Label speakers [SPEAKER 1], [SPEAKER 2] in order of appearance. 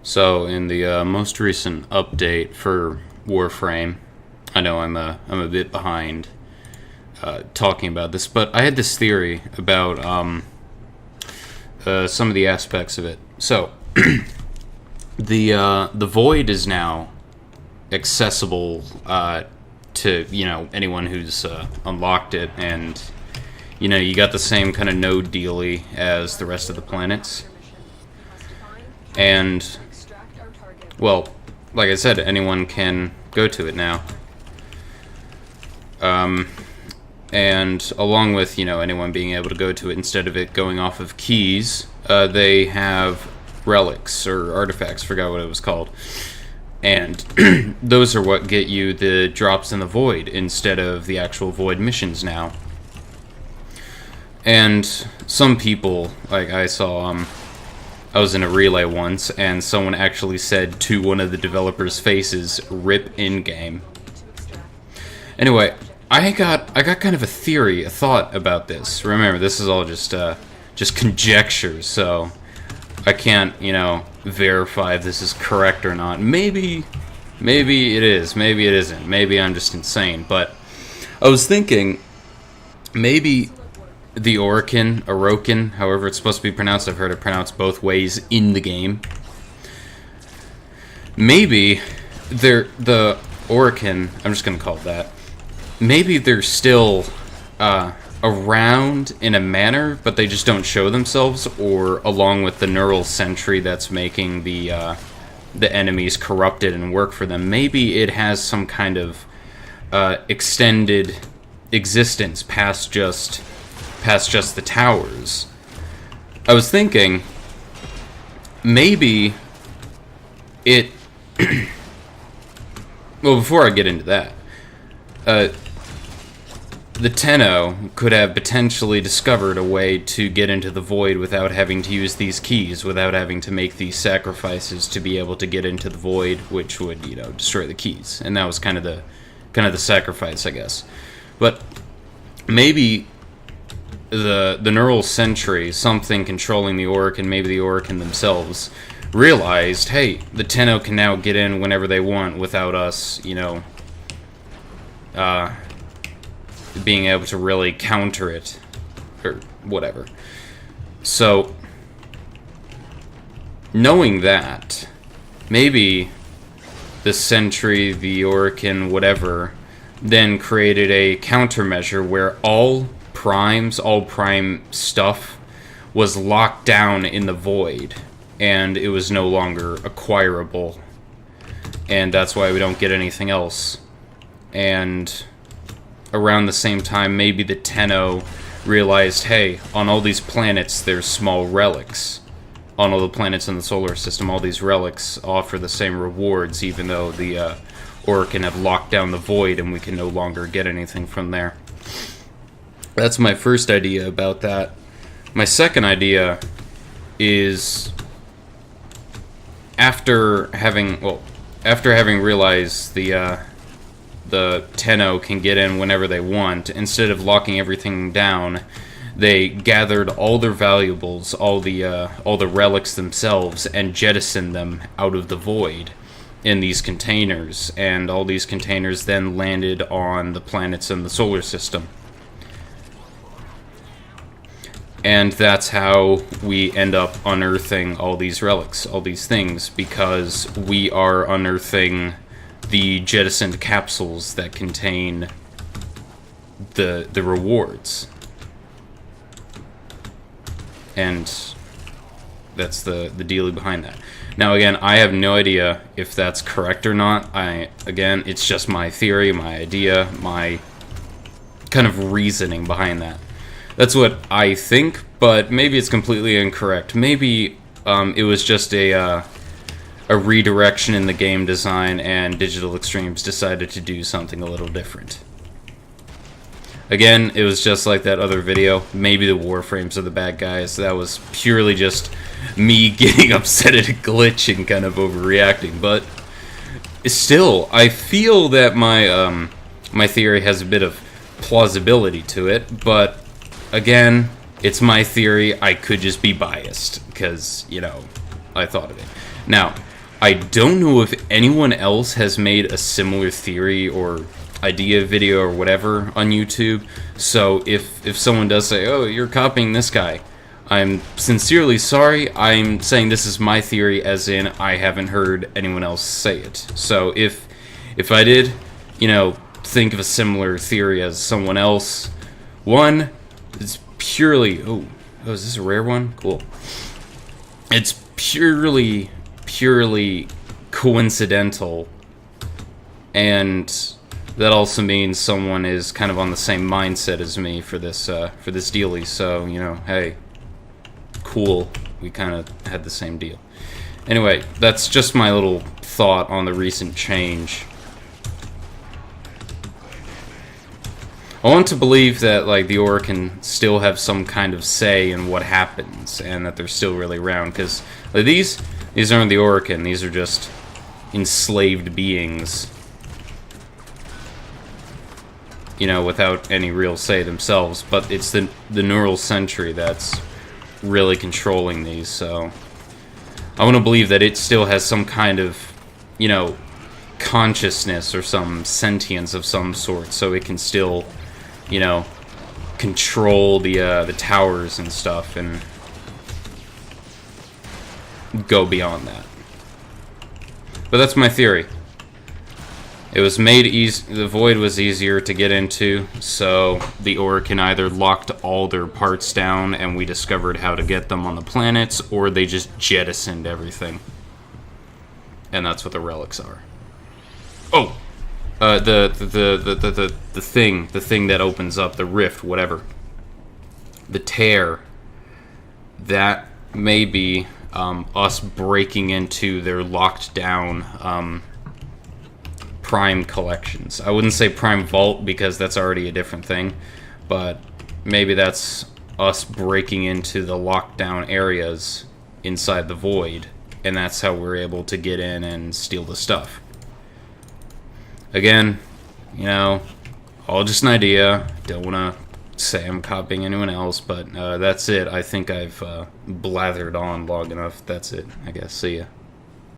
[SPEAKER 1] So in the most recent update for Warframe, I know I'm a bit behind talking about this, but I had this theory about some of the aspects of it. So the void is now accessible to anyone who's unlocked it, and you got the same kind of node dealy as the rest of the planets. And, well, like I said, anyone can go to it now. And along with, anyone being able to go to it, instead of it going off of keys, they have relics or artifacts, forgot what it was called. And those are what get you the drops in the void instead of the actual void missions now. And some people, like I saw, I was in a relay once, and someone actually said to one of the developers' faces, "Rip in-game." Anyway, I got kind of a theory, a thought about this. Remember, this is all just conjecture, so I can't, verify if this is correct or not. Maybe it is, maybe it isn't. Maybe I'm just insane, but I was thinking maybe the Orokin, however it's supposed to be pronounced. I've heard it pronounced both ways in the game. Maybe the Orokin, I'm just going to call it that, maybe they're still around in a manner, but they just don't show themselves, or along with the neural sentry that's making the enemies corrupted and work for them, maybe it has some kind of extended existence past just the towers. I was thinking maybe it well, before I get into that, the Tenno could have potentially discovered a way to get into the void without having to use these keys, without having to make these sacrifices to be able to get into the void, which would, destroy the keys. And that was kind of the sacrifice, I guess. But maybe the neural sentry, something controlling the Orokin, maybe the Orokin themselves, realized, hey, the Tenno can now get in whenever they want without us, being able to really counter it, or whatever. So, knowing that, maybe the Sentry, the Orokin, whatever, then created a countermeasure where all prime stuff was locked down in the void, and it was no longer acquirable, and that's why we don't get anything else. And around the same time, maybe the Tenno realized, hey, on all these planets there's small relics. On all the planets in the solar system, all these relics offer the same rewards, even though the Orokin have locked down the void and we can no longer get anything from there. That's my first idea about that. My second idea is after having realized the Tenno can get in whenever they want, instead of locking everything down, they gathered all their valuables, all the relics themselves, and jettisoned them out of the void in these containers, and all these containers then landed on the planets in the solar system. And that's how we end up unearthing all these relics, all these things, because we are unearthing the jettisoned capsules that contain the rewards. And that's the dealie behind that. Now again, I have no idea if that's correct or not. Again, it's just my theory, my idea, my kind of reasoning behind that. That's what I think, but maybe it's completely incorrect. Maybe it was just a redirection in the game design, and Digital Extremes decided to do something a little different. Again, it was just like that other video. Maybe the Warframes are the bad guys. That was purely just me getting upset at a glitch and kind of overreacting. But still, I feel that my theory has a bit of plausibility to it, but again, it's my theory. I could just be biased because, I thought of it. Now, I don't know if anyone else has made a similar theory or idea video or whatever on YouTube. So if someone does say, oh, you're copying this guy, I'm sincerely sorry. I'm saying this is my theory, as in I haven't heard anyone else say it. So if I did, you know, think of a similar theory as someone else, one, it's purely... Oh, is this a rare one? Cool. It's purely coincidental, and that also means someone is kind of on the same mindset as me for this dealie. So, you know, hey, cool, we kind of had the same deal. Anyway, that's just my little thought on the recent change. I want to believe that, like, the Aura can still have some kind of say in what happens, and that they're still really around, because like, these aren't the Orakin, these are just enslaved beings, you know, without any real say themselves, but it's the neural sentry that's really controlling these. So I want to believe that it still has some kind of, you know, consciousness or some sentience of some sort, so it can still, you know, control the towers and stuff and go beyond that. But that's my theory. It was made easy. The void was easier to get into, so the Orakin either locked all their parts down and we discovered how to get them on the planets, or they just jettisoned everything. And that's what the relics are. Oh, the thing that opens up the rift, whatever. The tear. That may be us breaking into their locked down Prime collections. I wouldn't say Prime Vault because that's already a different thing, but maybe that's us breaking into the lockdown areas inside the void, and that's how we're able to get in and steal the stuff. Again, you know, all just an idea. Don't want to say I'm copying anyone else, but that's it. I think I've blathered on long enough. That's it, I guess. See ya.